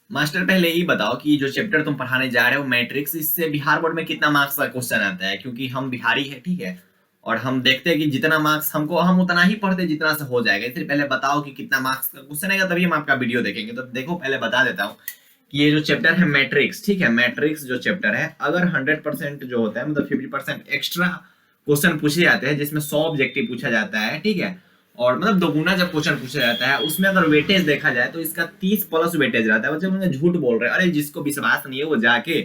Master पहले ये बताओ कि जो चैप्टर तुम पढ़ाने जा रहे हो मैट्रिक्स, इससे बिहार बोर्ड में कितना मार्क्स का क्वेश्चन आता है? क्योंकि हम बिहारी है, ठीक है, और हम देखते हैं कि जितना मार्क्स हमको, हम उतना ही पढ़ते जितना से हो जाएगा। इसलिए पहले बताओ कि कितना मार्क्स का क्वेश्चन आएगा, तभी हम आपका वीडियो देखेंगे। तो देखो पहले बता देता हूँ कि ये जो चैप्टर है मैट्रिक्स, ठीक है, मैट्रिक्स जो चैप्टर है, अगर 100% जो होता है, मतलब 50% एक्स्ट्रा क्वेश्चन पूछे जाते हैं, जिसमें 100 ऑब्जेक्टिव पूछा जाता है, ठीक है, और मतलब दोगुना जब क्वेश्चन पूछा जाता है, उसमें अगर वेटेज देखा जाए तो इसका 30 प्लस वेटेज रहता है। बच्चे उन्होंने झूठ बोल रहे हैं, अरे जिसको विश्वास नहीं है वो जाके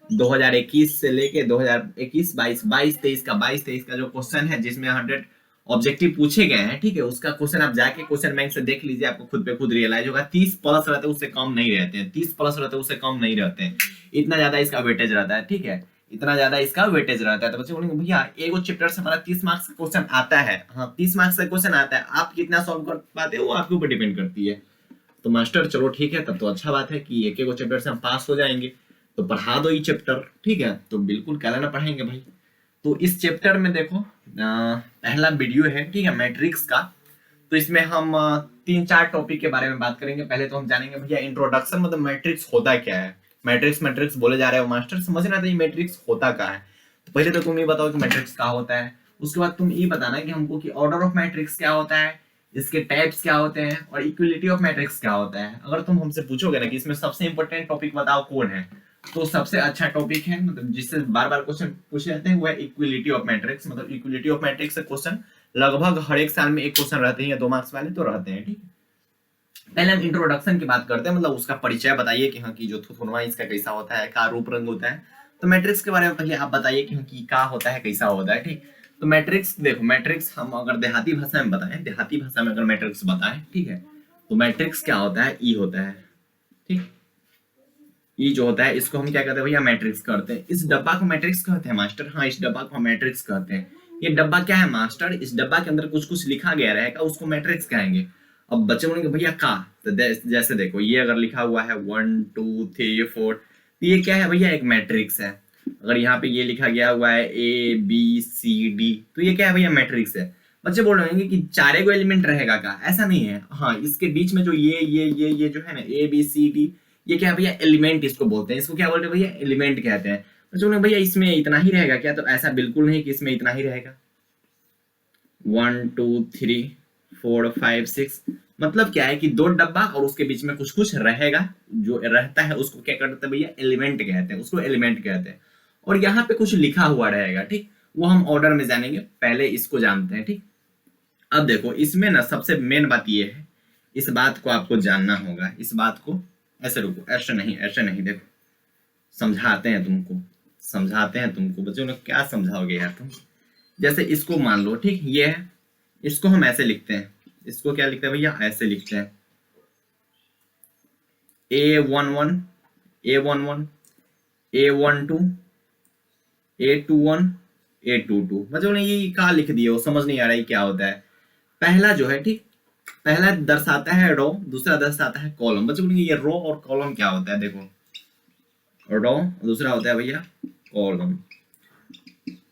2021 से लेके 2021 22 23 का 22 23 का जो क्वेश्चन है, जिसमें 100 ऑब्जेक्टिव पूछे गए हैं, ठीक है, उसका क्वेश्चन आप जाके क्वेश्चन बैंक से देख लीजिए, आपको खुद पे खुद रियलाइज होगा। 30 प्लस रहते हैं, उससे कम नहीं रहते हैं, 30 प्लस रहते हैं, उससे कम नहीं रहते हैं। इतना ज्यादा इसका वेटेज रहता है, ठीक है, इतना ज्यादा इसका वेटेज रहता है। तो बच्चे बोलेंगे भैया एगो चैप्टर से हमारा 30 मार्क्स का क्वेश्चन आता है। हाँ, 30 मार्क्स का क्वेश्चन आता है, आप कितना सॉल्व कर पाते हो वो आपके ऊपर डिपेंड करती है। तो मास्टर चलो ठीक है, तब तो अच्छा बात है कि एक एक चैप्टर से हम पास हो जाएंगे, तो पढ़ा दो ये चैप्टर, ठीक है। तो बिल्कुल क्या ना पढ़ाएंगे भाई। तो इस चैप्टर में देखो पहला वीडियो है, ठीक है, मैट्रिक्स का। तो इसमें हम 3-4 टॉपिक के बारे में बात करेंगे। पहले तो हम जानेंगे भैया इंट्रोडक्शन, मतलब मैट्रिक्स होता क्या है। मैट्रिक्स मैट्रिक्स बोले जा रहे हो मास्टर, समझना था ये मैट्रिक्स होता क्या है। तो पहले तो तुम ये बताओ कि मैट्रिक्स क्या होता है, उसके बाद तुम ये बताना कि हमको कि ऑर्डर ऑफ मैट्रिक्स क्या होता है, इसके टाइप्स क्या होते हैं, और इक्विलिटी ऑफ मैट्रिक्स क्या होता है। अगर तुम हमसे पूछोगे ना कि इसमें सबसे इंपॉर्टेंट टॉपिक बताओ कौन है, तो सबसे अच्छा टॉपिक है, मतलब जिससे बार बार क्वेश्चन पूछे जाते हैं, वो है इक्विलिटी ऑफ मैट्रिक्स। मतलब इक्विलिटी ऑफ मैट्रिक्स से क्वेश्चन लगभग हर एक साल में एक क्वेश्चन रहते हैं, या 2 मार्क्स वाले तो रहते हैं, ठीक है। पहले हम इंट्रोडक्शन की बात करते हैं, मतलब उसका परिचय बताइए कि हाँ कि जो थोथोनवा इसका कैसा होता है, क्या रूप रंग होता है। तो मैट्रिक्स के बारे में पहले आप बताइए कि हाँ कि क्या होता है, कैसा होता है, ठीक। तो मैट्रिक्स देखो, मैट्रिक्स हम अगर देहाती भाषा में बताएं, देहाती भाषा में अगर मैट्रिक्स बताएं, ठीक है, तो मैट्रिक्स क्या होता है, ई होता है, ठीक। ये जो होता है इसको हम क्या कहते हैं भैया, मैट्रिक्स कहते हैं। इस डब्बा को मैट्रिक्स कहते हैं मास्टर। हाँ, इस डब्बा को हम मैट्रिक्स कहते हैं। ये डब्बा क्या है मास्टर, इस डब्बा के अंदर कुछ कुछ लिखा गया रहेगा, उसको मैट्रिक्स कहेंगे। अब बच्चे बोलेंगे भैया का, तो जैसे देखो ये अगर लिखा हुआ है 1 2 3 4, तो ये क्या है भैया, एक मैट्रिक्स है। अगर यहाँ पे ये लिखा गया हुआ है ABCD, तो ये क्या है भैया, मैट्रिक्स है। बच्चे बोल रहे हैं कि चारे को एलिमेंट रहेगा का, ऐसा नहीं है। हाँ, इसके बीच में जो ये जो है ना ABCD, ये क्या है भैया, एलिमेंट इसको बोलते हैं। इसको क्या बोलते हैं भैया, एलिमेंट कहते हैं। बच्चों ने भैया इसमें इतना ही रहेगा क्या, तो ऐसा बिल्कुल नहीं कि इसमें इतना ही रहेगा। 1 2 3 4 5 6, मतलब क्या है कि 2 डब्बा और उसके बीच में कुछ कुछ रहेगा, जो रहता है उसको क्या कहते हैं भैया, एलिमेंट कहते हैं, उसको एलिमेंट कहते हैं। और यहाँ पे कुछ लिखा हुआ रहेगा, ठीक, वो हम ऑर्डर में जानेंगे, पहले इसको जानते हैं, ठीक। अब देखो इसमें ना सबसे मेन बात ये है, इस बात को आपको जानना होगा, इस बात को, ऐसे रुको, ऐसे नहीं, ऐसे नहीं, देखो समझाते हैं तुमको, समझाते हैं तुमको। बच्चों ने क्या समझाओगे यार तुम। जैसे इसको मान लो, ठीक, ये है, इसको हम ऐसे लिखते हैं, इसको क्या लिखते हैं भैया, ऐसे लिखते हैं A11 A11 A12 A21 A22। बच्चों ने ये क्या लिख दिया, वो समझ नहीं आ रहा है क्या होता है। पहला जो है, ठीक, पहला दर्शाता है रो, दूसरा दर्शाता है कॉलम। बच्चों ये रो और कॉलम क्या होता है, देखो रो, दूसरा होता है भैया कॉलम।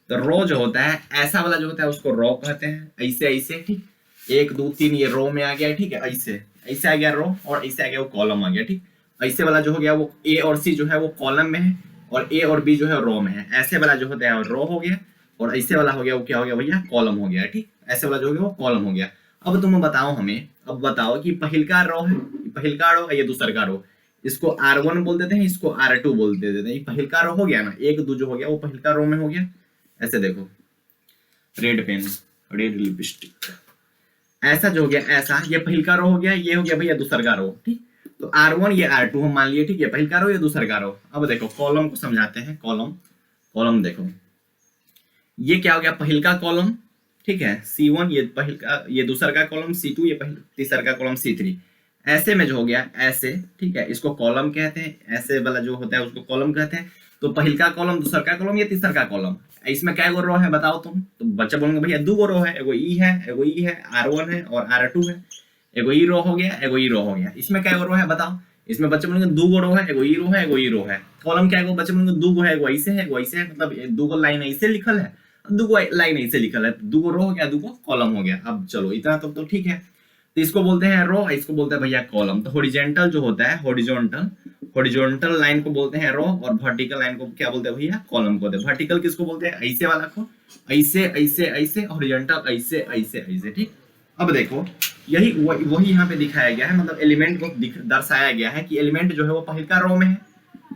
तो रो जो होता है, ऐसा वाला जो होता है उसको रो कहते हैं, ऐसे ऐसे, ठीक, 1 2 3 ये रो में आ गया, ठीक है, ऐसे ऐसे आ गया रो, और ऐसे आ गया वो कॉलम आ गया, ठीक। ऐसे वाला जो हो गया वो A और C जो है वो कॉलम में है, और A और B जो है रो में है। ऐसे वाला जो होता है रो हो गया, और ऐसे वाला हो गया वो क्या हो गया भैया, कॉलम हो गया, ठीक। ऐसे वाला जो हो गया वो कॉलम हो गया। अब तुम बताओ हमें, अब बताओ कि पहिलका रो है, पहिलका रो है, ये दूसरा रो, इसको R1 बोल देते हैं, इसको R2 बोल देते हैं। ये पहिलका रो हो गया ना, 1 2 जो हो गया वो पहिलका रो में हो गया। ऐसे देखो, रेड पेन, रेड लिपस्टिक, ऐसा जो हो गया, ऐसा ये पहिलका रो हो गया, ये हो गया भैया दूसरा रो, ठीक। तो R1 ये R2 हम मान लिए, ठीक है, पहिलका रो ये दूसरा रो। अब देखो कॉलम को समझाते हैं, कॉलम, कॉलम देखो, ये क्या हो गया, पहिलका कॉलम, ठीक है, C1 ये पहिलका, ये दूसरा का कॉलम, C2 ये तीसरा का कॉलम, C3 ऐसे में जो हो गया, ऐसे, ठीक है, इसको कॉलम कहते हैं। ऐसे वाला जो होता है उसको कॉलम कहते हैं। तो पहिलका कॉलम, दूसरा का कॉलम, ये तीसरा का कॉलम। इसमें क्या गो रो है बताओ तुम, तो बच्चा बोलेंगे भैया 2 गो रो है, एगो ई है, एगो ई है, R1 है और R2 है। एगो ई रो हो गया, एगो ई रो हो गया। इसमें क्या गो रो है बताओ, इसमें बच्चे बोलेंगे 2 गो रो है, एगो ई रो है, एगो ई रो है। कॉलम क्या है, बच्चे बोलेंगे 2 गो है, एगो ऐसे है, एगो ऐसे है, मतलब 2 गो लाइन ऐसे लिखल है, 2 गो लाइन ऐसे लिखल है, 2 गो रो हो गया, 2 गो कॉलम हो गया। अब चलो इतना तो ठीक है। तो इसको बोलते हैं रो, इसको बोलते हैं भैया कॉलम। तो हॉरिजॉन्टल जो होता है, हॉरिजॉन्टल, हॉरिजॉन्टल लाइन को बोलते हैं रो और वर्टिकल लाइन को क्या बोलते हैं भैया, कॉलम को बोलते हैं। वर्टिकल किसको बोलते हैं, ऐसे वाला को, ऐसे ऐसे ऐसे, हॉरिजॉन्टल ऐसे ऐसे ऐसे, ठीक। अब देखो यही वही यहाँ पे दिखाया गया है, मतलब एलिमेंट को दर्शाया गया है कि एलिमेंट जो है वो पहिलका रो में है,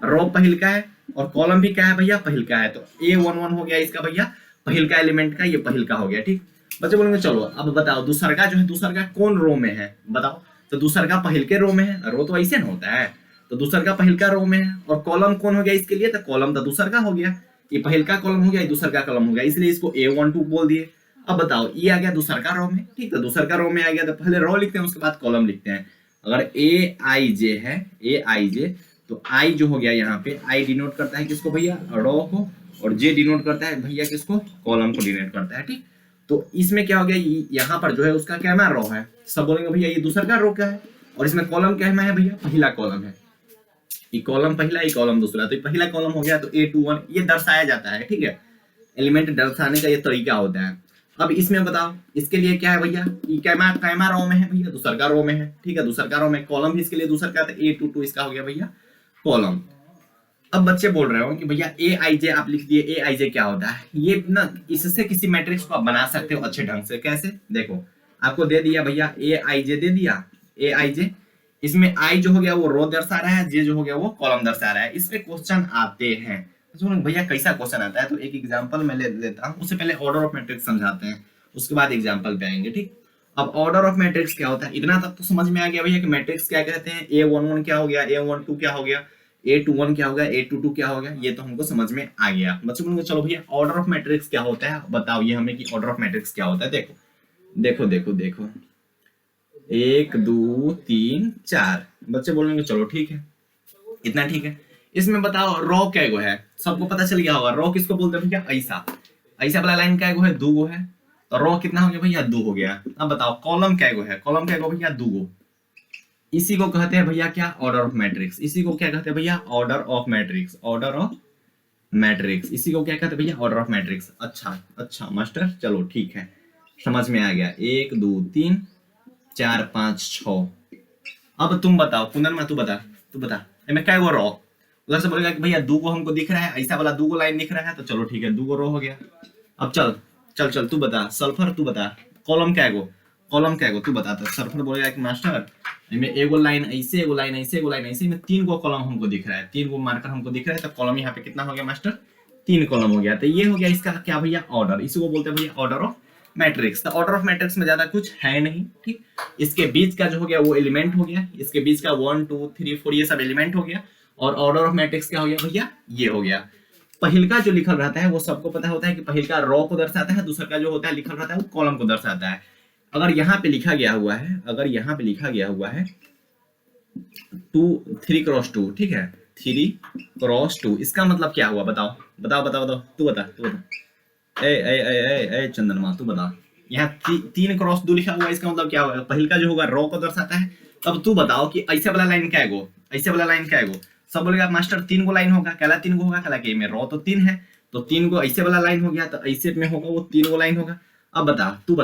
रो पहिलका है, और कॉलम भी क्या है भैया, पहिलका है। तो A11 हो गया इसका भैया पहिलका एलिमेंट का, ये पहिलका हो गया, ठीक। बच्चे बोलेंगे चलो अब बताओ दूसरका जो है, दूसरका कौन रो में है बताओ। तो दूसरका पहिलके रो में है, रो तो ऐसे ना होता है, तो दूसरका पहिलका रो में है। और कॉलम कौन हो गया इसके लिए, तो कॉलम तो दूसरका हो गया, ये पहिलका कॉलम हो गया, ये दूसरका कॉलम हो गया, इसलिए इसको A12 बोल दिए। अब बताओ ये आ गया दूसरका रो में, ठीक। तो दूसरका रो में आ गया तो पहले रो लिखते हैं उसके बाद कॉलम लिखते हैं। अगर AIJ है, AIJ, तो I जो हो गया यहाँ पे, I डिनोट करता है किसको भैया, रो को, और J डिनोट करता है भैया किसको, कॉलम को डिनोट करता है, ठीक। तो इसमें क्या हो गया, यहाँ पर जो है उसका क्या रो है, सब बोलेंगे भैया ये दूसरा का रो क्या है, और इसमें कॉलम क्या है भैया, पहला कॉलम है, ये कॉलम पहला, ये कॉलम दूसरा, तो पहला कॉलम हो गया तो A21 ये दर्शाया जाता है, ठीक है। एलिमेंट दर्शाने का ये तरीका होता है। अब इसमें बताओ इसके लिए क्या है भैया, ये कैमा रो में है भैया, दूसरा रो में है, ठीक है, दूसरा रो में, कॉलम भी इसके लिए दूसरा का, तो A22 इसका हो गया भैया कॉलम। अब बच्चे बोल रहे हो कि भैया AIJ आप लिख दिए, AIJ क्या होता है, ये ना इससे किसी मैट्रिक्स को आप बना सकते हो अच्छे ढंग से। कैसे, देखो आपको दे दिया भैया AIJ दे दिया, AIJ, इसमें I जो हो गया वो रो दर्शा रहा है, J जो हो गया वो कॉलम दर्शा रहा है। इस पे क्वेश्चन आते हैं, भैया कैसा क्वेश्चन आता है, तो एक एग्जांपल मैं ले लेता हूँ, उससे पहले ऑर्डर ऑफ मैट्रिक्स समझाते हैं, उसके बाद एग्जांपल पे आएंगे, ठीक। अब ऑर्डर ऑफ मैट्रिक्स क्या होता है, इतना तक तो समझ में आ गया भैया कि मैट्रिक्स क्या कहते हैं, A11 क्या हो गया, A12 क्या हो गया, A21 क्या हो गया, A22 क्या हो गया, ये तो हमको समझ में आ गया। बच्चों बोलेंगे चलो भैया ऑर्डर ऑफ मैट्रिक्स क्या होता है बताओ ये हमें, कि ऑर्डर ऑफ मैट्रिक्स क्या होता है। देखो देखो देखो देखो 1 2 3 4, बच्चे बोलेंगे चलो ठीक है, इतना ठीक है। इसमें बताओ रो क्या गो है, सबको पता चल गया होगा रो किसको बोलते हैं भैया, ऐसा ऐसा वाला लाइन क्या गो है, 2 गो है, तो रो कितना हो गया भैया, 2 हो गया। अब बताओ कॉलम क्या गो है, कॉलम क्या गो भैया, 2 गो, इसी को कहते हैं भैया क्या, ऑर्डर ऑफ मैट्रिक्स। इसी को क्या कहते हैं भैया, order of matrix, order of matrix, इसी को क्या कहते हैं भैया, ऑर्डर ऑफ मैट्रिक्स। अच्छा अच्छा मास्टर चलो ठीक है, समझ में आ गया। 1 2 3 4 5 6। अब तुम बताओ कुंदन, तू बता मैं क्या वो रो, उधर से बोलेगा कि भैया 2 को हमको दिख रहा है, ऐसा वाला 2 को लाइन दिख रहा है, तो चलो ठीक है 2 को रो हो गया। अब चल चल चल तू बता, सल्फर तू बता, कॉलम क्या गो, कॉलम क्या गो तू बता। तो सल्फर बोलेगा कि मास्टर में एगो लाइन ऐसे, एगो लाइन ऐसे, एगो लाइन ऐसे, में 3 गो कॉलम हमको दिख रहा है, 3 गो मार्कर हमको दिख रहा है, तो कॉलम यहाँ पे कितना हो गया मास्टर, 3 कॉलम हो गया। तो ये हो गया इसका क्या भैया, ऑर्डर, इसी को बोलते हैं भैया ऑर्डर ऑफ मैट्रिक्स। तो ऑर्डर ऑफ मैट्रिक्स में ज्यादा कुछ है नहीं, ठीक। इसके बीच का जो हो गया वो एलिमेंट हो गया, इसके बीच का 1 2 3 4 ये सब एलिमेंट हो गया, और ऑर्डर ऑफ मैट्रिक्स क्या हो गया भैया, ये हो गया। पहिलका जो लिखल रहता है वो सबको पता होता है कि पहिलका रो को दर्शाता है, दूसरा का जो होता है लिखल रहता है वो कॉलम को दर्शाता है। अगर यहाँ पे लिखा गया हुआ है, अगर यहाँ पे लिखा गया हुआ है 3 क्रॉस 2, ठीक है, 3 क्रॉस 2, इसका मतलब क्या हुआ बताओ बताओ बताओ बताओ, तू बता तू बता, ए ए ए ए ए चंद्रमा तू बता। यहाँ 3 क्रॉस 2 लिखा हुआ है, इसका मतलब क्या होगा, पहिलका जो होगा रो को दर्शाता है। अब तू बताओ कि ऐसे वाला लाइन क्या है गो, ऐसे वाला लाइन क्या है गो, सब बोलेगा मास्टर 3 गो लाइन होगा, कहला 3 गो होगा, कहला के में रो तो 3 है, तो 3 गो ऐसे वाला लाइन हो गया, तो ऐसे में होगा वो 3 गो लाइन होगा। अब बता तू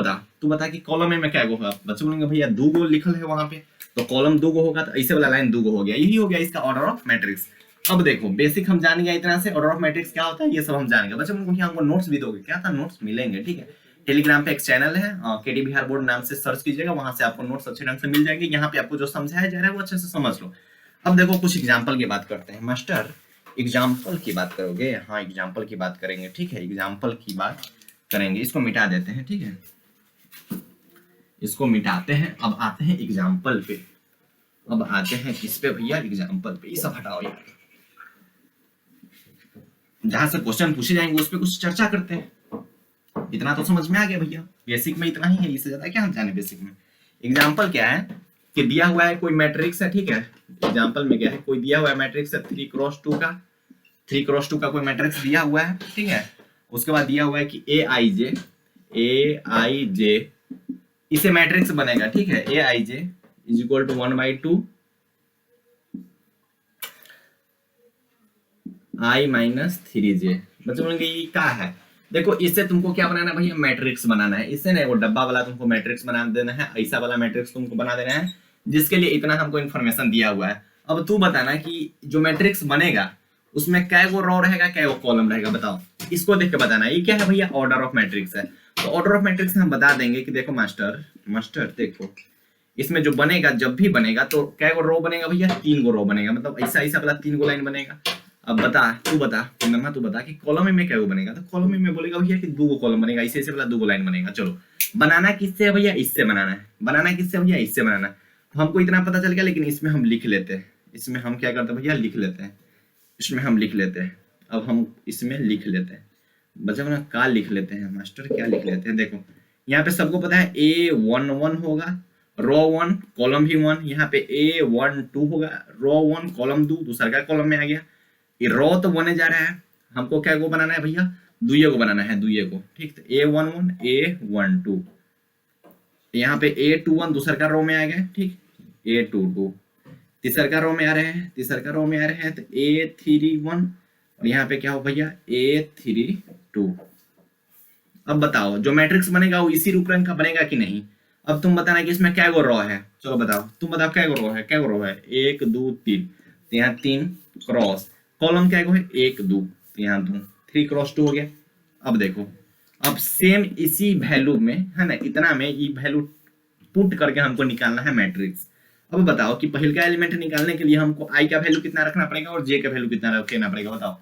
बता कि कॉलम में क्या गो होगा, बच्चे बोलेंगे भैया 2 गो लिखल है वहां पे, तो कॉलम 2 गो होगा, तो ऐसे वाला लाइन 2 गो हो गया, यही हो गया इसका ऑर्डर ऑफ मैट्रिक्स। अब देखो बेसिक हम जान गए इतना से, ऑर्डर ऑफ मैट्रिक्स क्या होता है ये सब हम जान गए। बच्चे हमको नोट्स भी दोगे क्या, था नोट्स मिलेंगे, ठीक है। टेलीग्राम पे एक चैनल है केडी बिहार बोर्ड नाम से सर्च कीजिएगा, वहां से आपको नोट्स अच्छे ढंग से मिल जाएंगे, यहाँ पे आपको जो समझाया जा रहा है वो अच्छे से समझ लो। अब देखो कुछ एग्जाम्पल की बात करते हैं। मास्टर एग्जाम्पल की बात करोगे, हाँ एग्जाम्पल की बात करेंगे, ठीक है, एग्जाम्पल की बात करेंगे। इसको मिटा देते हैं, ठीक है, इसको मिटाते हैं। अब आते हैं एग्जाम्पल पे, अब आते हैं किस पे भैया, एग्जाम्पल पे। ये सब हटाओ यार, जहां से क्वेश्चन पूछे जाएंगे उस पे कुछ चर्चा करते हैं। इतना तो समझ में आ गया भैया, बेसिक में इतना ही है, इससे ज्यादा क्या हम जाने बेसिक में। एग्जाम्पल क्या है कि दिया हुआ है कोई मैट्रिक्स है, ठीक है, एग्जाम्पल में क्या है, कोई दिया हुआ है मैट्रिक्स है 3 क्रॉस 2 का, 3 क्रॉस 2 का कोई मैट्रिक्स दिया हुआ है, ठीक है। उसके बाद दिया हुआ है कि AIJ इसे मैट्रिक्स बनेगा, ठीक है, AIJ is equal to 1/2 I minus 3J। बच्चों बोलेंगे ये क्या है, देखो इससे तुमको क्या बनाना है भैया, मैट्रिक्स बनाना है। इससे नहीं वो डब्बा वाला तुमको मैट्रिक्स बना देना है, ऐसा वाला मैट्रिक्स तुमको बना देना है, जिसके लिए इतना हमको इन्फॉर्मेशन दिया हुआ है। अब तू बताना कि जो मैट्रिक्स बनेगा उसमें कै गो रो रहेगा, कै गो कॉलम रहेगा, बताओ। इसको देख के बताना। ये क्या है भैया? ऑर्डर ऑफ मैट्रिक्स है। तो ऑर्डर ऑफ मैट्रिक्स हम बता देंगे कि देखो मास्टर देखो, इसमें जो बनेगा, जब भी बनेगा तो कै गो रो बनेगा भैया? 3 गो रो बनेगा। मतलब ऐसा ऐसा वाला 3 गो लाइन बनेगा। अब बता, तू बता कि कॉलम में कै गो बनेगा? तो कॉलम में बोलेगा भैया कि 2 गो कॉलम बनेगा, ऐसे ऐसे वाला 2 गो लाइन बनेगा। चलो, बनाना किससे है भैया? इससे बनाना है। बनाना किससे भैया? इससे बनाना है। तो हमको इतना पता चल गया, लेकिन इसमें हम लिख लेते हैं। इसमें हम क्या करते हैं भैया? लिख लेते हैं। इसमें हम लिख लेते हैं। अब हम इसमें लिख लेते हैं, बचा ना का लिख लेते हैं मास्टर, क्या लिख लेते हैं? देखो यहाँ पे सबको पता है A11 होगा, रो 1 कॉलम भी 1। यहाँ पे A12 होगा, रो 1 कॉलम 2, दूसरा का कॉलम में आ गया। ये रो तो बने जा रहा है, हमको क्या को बनाना है भैया? दुइये को बनाना है, दुइये को। ठीक, तो A11 A12, यहाँ पे A21 दूसरा का रो में आ गया। ठीक, A22 तीसरा का रो में आ रहे हैं, तीसरा का रो में आ रहे हैं, तो A31 और यहाँ पे क्या हो भैया? A32। अब बताओ जो मैट्रिक्स बनेगा वो इसी रूपरेखा का बनेगा कि नहीं? अब तुम बताना कि इसमें क्या गो रो है। चलो बताओ, तुम बताओ क्या गो रो है? क्या गो रो है? 1 2 3, तो यहाँ 3 क्रॉस। कॉलम क्या गो है? 1 2, तो यहाँ 2, 3 क्रॉस 2 हो गया। अब देखो, अब सेम इसी वैल्यू में है ना, इतना में ये वैल्यू पुट करके हमको निकालना है मैट्रिक्स। अब बताओ कि पहले का एलिमेंट निकालने के लिए हमको आई का वैल्यू कितना रखना पड़ेगा और जे का वैल्यू कितना रखना पड़ेगा? बताओ।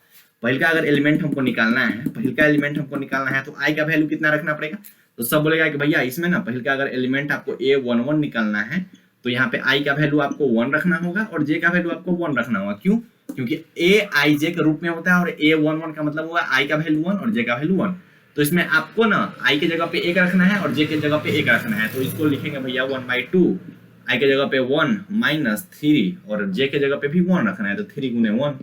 पहले का अगर एलिमेंट हमको निकालना है, पहले का एलिमेंट हमको निकालना है, तो आई का वैल्यू कितना रखना पड़ेगा? तो सब बोलेगा कि भैया इसमें ना पहले का अगर एलिमेंट आपको A11 निकालना है तो यहाँ पे आई का वैल्यू आपको 1 रखना होगा और जे का वैल्यू आपको 1 रखना होगा। क्यों? क्योंकि ए आई जे के रूप में होता है और A11 का मतलब हुआ आई का वैल्यू 1 और जे का वैल्यू 1। तो इसमें आपको ना आई की जगह पे 1 रखना है और जे की जगह पे 1 रखना है। तो इसको लिखेंगे भैया 1/2, आई के जगह पे 1 माइनस 3 और जे के जगह पे भी 1 रखना है, तो 3 गुने 1,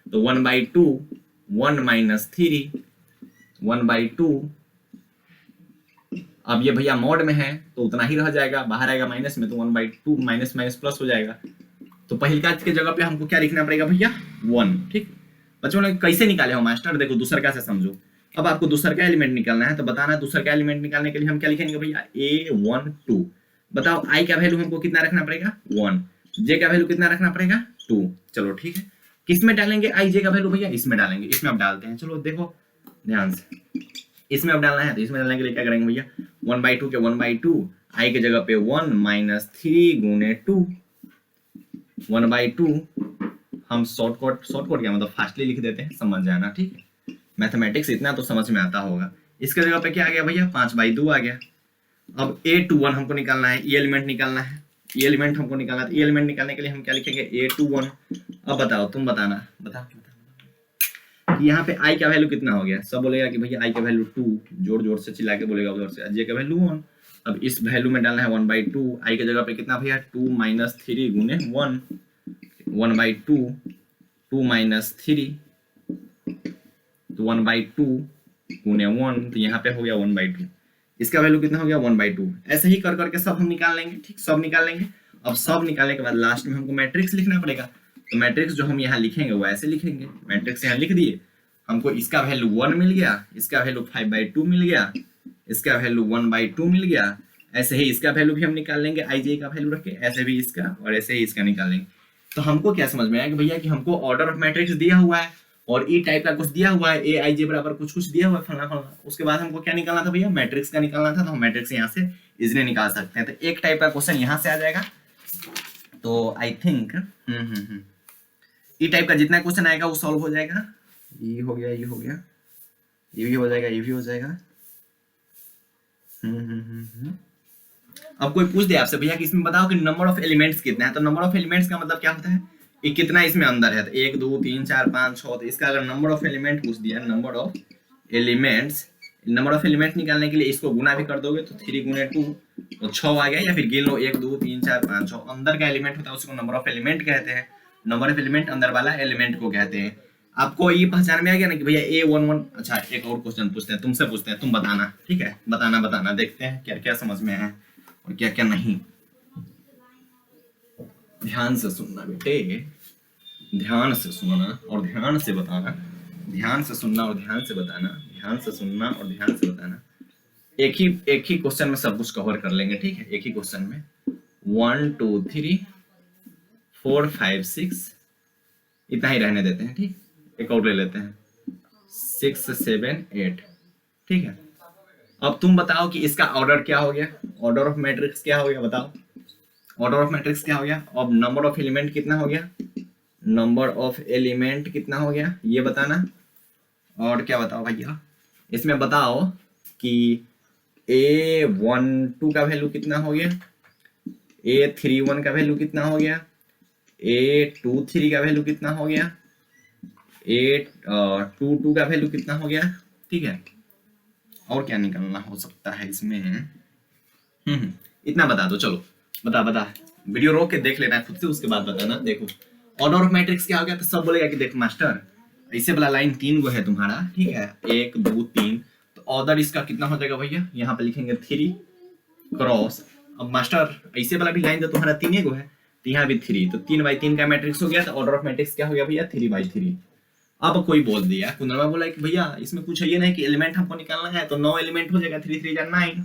तो 1/2 1 माइनस 3 1/2। अब ये भैया मॉड में है तो उतना ही रह जाएगा, बाहर आएगा माइनस में, तो 1/2 माइनस माइनस प्लस हो जाएगा। तो पहले का के जगह पे हमको क्या लिखना पड़ेगा भैया? 1। ठीक, बच्चों ने कैसे निकाले हो मास्टर? देखो दूसरा का से समझो। अब आपको दूसरा का एलिमेंट निकालना है, तो बताना दूसरा का एलिमेंट निकालने के लिए हम क्या लिखेंगे भैया? A12। बताओ आई का वैल्यू हमको कितना रखना पड़ेगा? 1। जे का वैल्यू कितना रखना पड़ेगा? 2। चलो ठीक है, किस में डालेंगे आई जे का वैल्यू भैया? इसमें डालेंगे। इसमें अब डालते हैं, चलो देखो ध्यान से। इसमें अब डालना है तो इसमें डालने के लिए क्या करेंगे भैया? 1/2 के 1/2, आई के जगह पे 1 माइनस 3 गुने 2, 1/2। हम शॉर्टकट क्या मतलब फास्टली लिख देते हैं, समझ जाना। ठीक है, मैथमेटिक्स इतना तो समझ में आता होगा। इसके जगह पे क्या आ गया भैया? 5/2 आ गया। अब A21 हमको निकालना है, ये एलिमेंट निकालना है, ये एलिमेंट हमको निकालना है। ये एलिमेंट निकालने के लिए हम क्या लिखेंगे? A21। अब बताओ, तुम बताना, बता यहाँ पे आई का वैल्यू कितना हो गया? सब बोलेगा कि भैया आई का वैल्यू 2, जोर जोर से चिल्ला के बोलेगा उधर से। जे का वैल्यू 1। अब इस वैल्यू में डालना है 1/2, आई के जगह पे कितना भैया? 2 माइनस 3 गुने 1, 1/2 2 माइनस 3, तो 1/2 गुने 1, तो यहाँ पे हो गया 1/2। इसका वैल्यू कितना हो गया? 1/2। ऐसे ही कर करके सब हम निकाल लेंगे। ठीक, सब निकाल लेंगे। अब सब निकालने के बाद लास्ट में हमको मैट्रिक्स लिखना पड़ेगा। तो मैट्रिक्स जो हम यहाँ लिखेंगे वो ऐसे लिखेंगे। मैट्रिक्स यहाँ लिख दिए, हमको इसका वैल्यू 1 मिल गया, इसका वैल्यू 5/2 मिल गया, इसका वैल्यू 1/2 मिल गया। ऐसे ही इसका वैल्यू भी हम निकाल लेंगे, आई जे का वैल्यू रख के, ऐसे भी इसका और ऐसे ही इसका निकाल लेंगे। तो हमको क्या समझ में आया कि भैया कि हमको ऑर्डर ऑफ मैट्रिक्स दिया हुआ है और ई टाइप का कुछ दिया हुआ है, ए आई जे बराबर कुछ कुछ दिया हुआ है फलना फलना। उसके बाद हमको क्या निकालना था भैया? मैट्रिक्स का निकालना था। तो हम मैट्रिक्स यहाँ से इजीली निकाल सकते हैं। तो एक टाइप का क्वेश्चन यहाँ से आ जाएगा। तो आई थिंक ई टाइप का जितना क्वेश्चन आएगा वो सॉल्व हो जाएगा। ये हो गया, ये हो गया, ये भी हो जाएगा, ये भी हो जाएगा। अब कोई पूछ दे आपसे भैया कि इसमें बताओ कि नंबर ऑफ एलिमेंट्स कितना है, तो नंबर ऑफ एलिमेंट्स का मतलब क्या होता है? ये कितना इसमें अंदर है? तो 1 2 3 4 5 6। तो इसका अगर नंबर ऑफ एलिमेंट पूछ दिया, number of elements, number of element निकालने के लिए इसको गुना भी कर दोगे तो 3 गुने 2 तो 6 आ गया। या फिर गिन लो 1 2 3 4 5 6 अंदर का एलिमेंट होता है, उसको नंबर ऑफ एलिमेंट कहते हैं। नंबर ऑफ एलिमेंट अंदर वाला एलिमेंट को कहते हैं। आपको ये पहचान में आ गया ना कि भैया A11। अच्छा, एक और क्वेश्चन पूछते हैं, तुमसे पूछते हैं, तुम बताना। ठीक है, बताना देखते हैं क्या क्या समझ में है और क्या क्या नहीं। ध्यान से सुनना बेटे, ध्यान से सुनना और ध्यान से बताना, ध्यान से सुनना और ध्यान से बताना, ध्यान से सुनना और ध्यान से बताना। एक ही क्वेश्चन में सब कुछ कवर कर लेंगे। ठीक है, एक ही क्वेश्चन में 1 2 3 4 5 6 इतना ही रहने देते हैं, ठीक। एक और ले लेते हैं 6 7 8, ठीक है। अब तुम बताओ कि इसका ऑर्डर क्या हो गया, ऑर्डर ऑफ मैट्रिक्स क्या हो गया, बताओ ऑर्डर ऑफ मैट्रिक्स क्या हो गया। अब नंबर ऑफ एलिमेंट कितना हो गया, नंबर ऑफ एलिमेंट कितना हो गया ये बताना। और क्या बताओ भैया, इसमें बताओ कि A12 का वैल्यू कितना हो गया, A31 का वैल्यू कितना हो गया, A23 का वैल्यू कितना हो गया, A22 का वैल्यू कितना हो गया, ठीक है। और क्या निकलना हो सकता है इसमें, इतना बता दो। चलो बता वीडियो रोक के देख लेना खुद से, उसके बाद बताना। देखो ऑर्डर ऑफ मैट्रिक्स क्या हो गया, तो सब बोलेगा कि देख मास्टर ऐसे वाला लाइन 3 गो है तुम्हारा, ठीक है 1 2 3, तो ऑर्डर इसका कितना हो जाएगा भैया, यहाँ पे लिखेंगे 3 क्रॉस। अब मास्टर ऐसे वाला भी लाइन तो तुम्हारा 3 गो है, तो यहाँ भी 3, तो 3/3 का मैट्रिक्स हो गया। तो ऑर्डर ऑफ मैट्रिक्स क्या हो गया भैया, 3/3। अब कोई बोल दिया, कुंदरमा बोला कि भैया इसमें कुछ ये नहीं कि एलिमेंट हमको निकालना है, तो 9 एलिमेंट हो जाएगा, 3 3 9,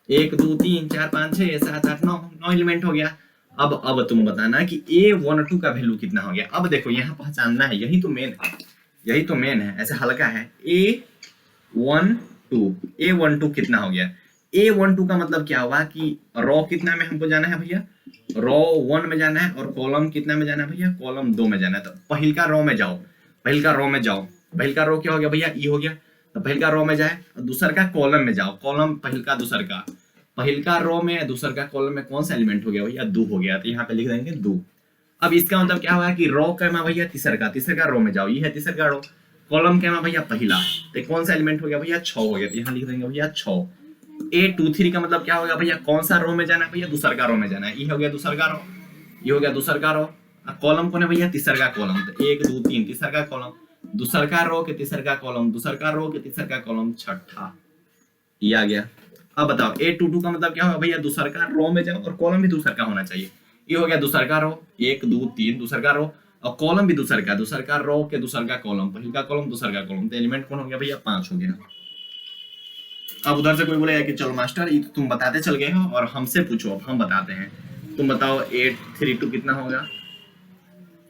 1 2 3 4 5 6 7 8 9 एलिमेंट हो गया। अब तुम बताना कि A12 का वैल्यू कितना हो गया। अब देखो यहाँ पहचानना है, यही तो मेन है, ऐसे हल्का है। A12 कितना हो गया, A12 का मतलब क्या हुआ कि रो कितना में हमको जाना है भैया, रो 1 में जाना है, और कॉलम कितना में जाना है भैया, कॉलम 2 में जाना है। तो पहिलका रो में जाओ, पहिलका रो क्या हो गया भैया, ई हो गया, तो पहिलका रो में जाए, दूसर का कॉलम में जाओ, कॉलम पहिलका दूसर का, पहिलका रो में दूसर का कॉलम में कौन सा एलिमेंट हो गया भैया, 2 हो गया, तो यहाँ पे लिख देंगे 2। अब इसका मतलब क्या हुआ कि रो कहना भैया तीसर का रो में जाओ, ये है तीसर का रो, कॉलम कहना भैया पहला, तो कौन सा एलिमेंट हो गया भैया 6 हो गया, तो यहाँ लिख देंगे भैया 6। A23 का मतलब क्या होगा भैया, कौन सा रो में जाना है भैया, दूसर का रो में जाना है, ये हो गया दूसर का रो, ये हो गया दूसर का रो, कॉलम कौन है भैया तीसर का कॉलम, तो 1 2 3 तीसर का कॉलम, दूसर का रो के तीसर का कॉलम, दूसर का रो के तीसर का कॉलम, छठा, ये आ गया। अब बताओ A22 का मतलब क्या होगा भैया, दूसर का रो में जाओ और कॉलम भी दूसर का होना चाहिए, ये हो गया दूसर का रो, 1 2 3 दूसर का रो, और कॉलम भी दूसर का रो के दूसर का कॉलम, पहले का कॉलम दूसर का कॉलम, तो एलिमेंट कौन हो गया भैया 5 हो गया। अब उधर से कोई बोलेगा कि चलो मास्टर ये तो तुम बताते चल गए हो और हमसे पूछो, अब हम बताते हैं, तुम बताओ A32 कितना होगा,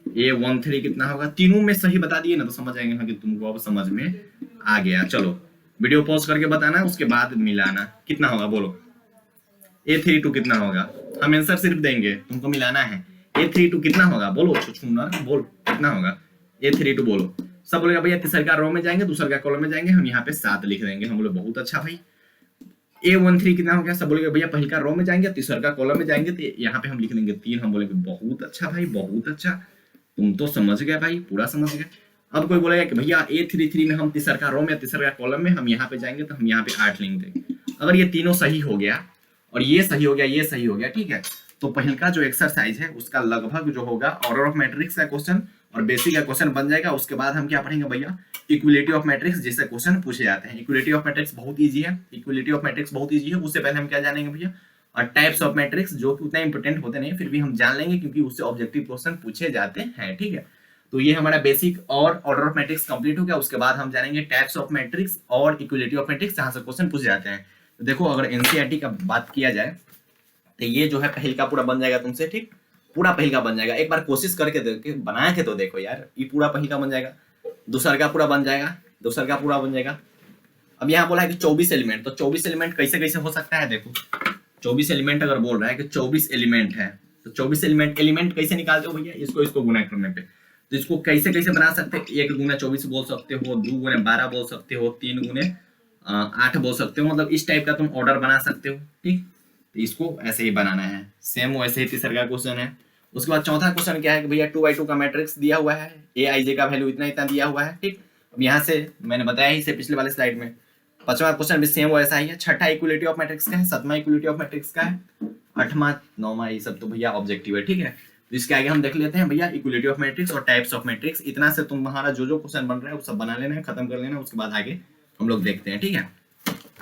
A13 कितना होगा। तीनों में सही बता दिए ना तो समझ आएंगे कि तुमको अब समझ में आ गया। चलो वीडियो पॉज करके बताना, उसके बाद मिलाना कितना होगा, बोलो A32 कितना होगा, हम आंसर सिर्फ देंगे, तुमको मिलाना है। A32 कितना होगा बोलो, छुछुनर बोल कितना होगा A32 बोलो। सब बोलेगा भैया तीसर का रो में जाएंगे, दूसर का कॉलम में जाएंगे, हम यहाँ पे 7 लिख देंगे। हम बोले बहुत अच्छा भाई। A13 कितना हो गया, सब बोलेगा भैया पहले का रो में जाएंगे, तीसर का कॉलम में जाएंगे, तो यहाँ पे हम लिख देंगे 3। हम बोलेंगे बहुत अच्छा भाई, बहुत अच्छा, तुम तो समझ गए भाई, पूरा समझ गए। अब कोई बोलेगा कि भैया A33 में हम तीसर का रो में तीसर का कॉलम में हम यहाँ पे जाएंगे, तो हम यहाँ पे 8 लिख देंगे। अगर ये तीनों सही हो गया और ये सही हो गया, ये सही हो गया, ठीक है, तो पहल का जो एक्सरसाइज है उसका लगभग जो होगा ऑर्डर ऑफ मैट्रिक्स का क्वेश्चन और बेसिक का क्वेश्चन बन जाएगा। उसके बाद हम क्या पढ़ेंगे भैया, इक्वलिटी ऑफ मैट्रिक्स, जिससे क्वेश्चन पूछे जाते हैं। इक्वलिटी ऑफ मैट्रिक्स बहुत इजी है, इक्वलिटी ऑफ मैट्रिक्स बहुत इजी है। उससे पहले हम क्या जानेंगे भैया, और टाइप्स ऑफ मैट्रिक्स, जो कि उतना इंपोर्टेंट होते नहीं, फिर भी हम जान लेंगे क्योंकि उससे ऑब्जेक्टिव क्वेश्चन पूछे जाते हैं, ठीक है। तो ये हमारा बेसिक और ऑर्डर ऑफ मैट्रिक्स कंप्लीट हो गया। उसके बाद हम जानेंगे टाइप्स ऑफ मैट्रिक्स और इक्वलिटी ऑफ मैट्रिक्स, जहां से क्वेश्चन पूछे जाते हैं। तो देखो अगर एनसीईआरटी का बात किया जाए तो ये जो है पहल का पूरा बन जाएगा तुमसे, ठीक, पूरा पहल का बन जाएगा। एक बार कोशिश करके देखो, बना के तो देखो यार, ये पूरा पहल का बन जाएगा। दूसर का पूरा बन जाएगा, दूसर का पूरा बन जाएगा। अब यहाँ बोला है कि 24 एलिमेंट, तो 24 एलिमेंट कैसे कैसे हो सकता है, देखो 24 एलिमेंट अगर बोल रहा है कि 24 एलिमेंट है, तो 24 एलिमेंट कैसे निकालते हो भैया, इसको गुना करने पे। तो इसको कैसे कैसे बना सकते हैं, 1 गुना 24 बोल सकते हो, 2 गुना 12 बोल सकते हो, 3 गुने 8 बोल सकते हो, मतलब इस टाइप का तुम ऑर्डर बना सकते हो, ठीक। तो इसको ऐसे ही बनाना है, सेम वैसे ही तीसरा का क्वेश्चन है। उसके बाद चौथा क्वेश्चन क्या है कि भैया 2/2 का मैट्रिक्स दिया हुआ है, Aij का वैल्यू इतना इतना दिया हुआ है, ठीक। अब यहाँ से मैंने बताया ही से पिछले वाले स्लाइड में। पांचवा क्वेश्चन भी सेम वैसा ही है। छठा इक्वलिटी ऑफ मैट्रिक्स का है, सातवां इक्वलिटी ऑफ मैट्रिक्स का है, आठवां नौवां ये सब तो भैया ऑब्जेक्टिव है, ठीक है। तो इसके आगे हम देख लेते हैं भैया इक्वलिटी ऑफ मैट्रिक्स और टाइप्स ऑफ मैट्रिक्स। इतना से तुम्हारा जो क्वेश्चन बन रहा है वो सब बना लेना है, खत्म कर लेना, उसके बाद आगे हम लोग देखते हैं, ठीक है।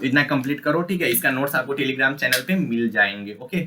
इतना कंप्लीट करो, ठीक है। इसका नोट्स आपको टेलीग्राम चैनल पे मिल जाएंगे, ओके।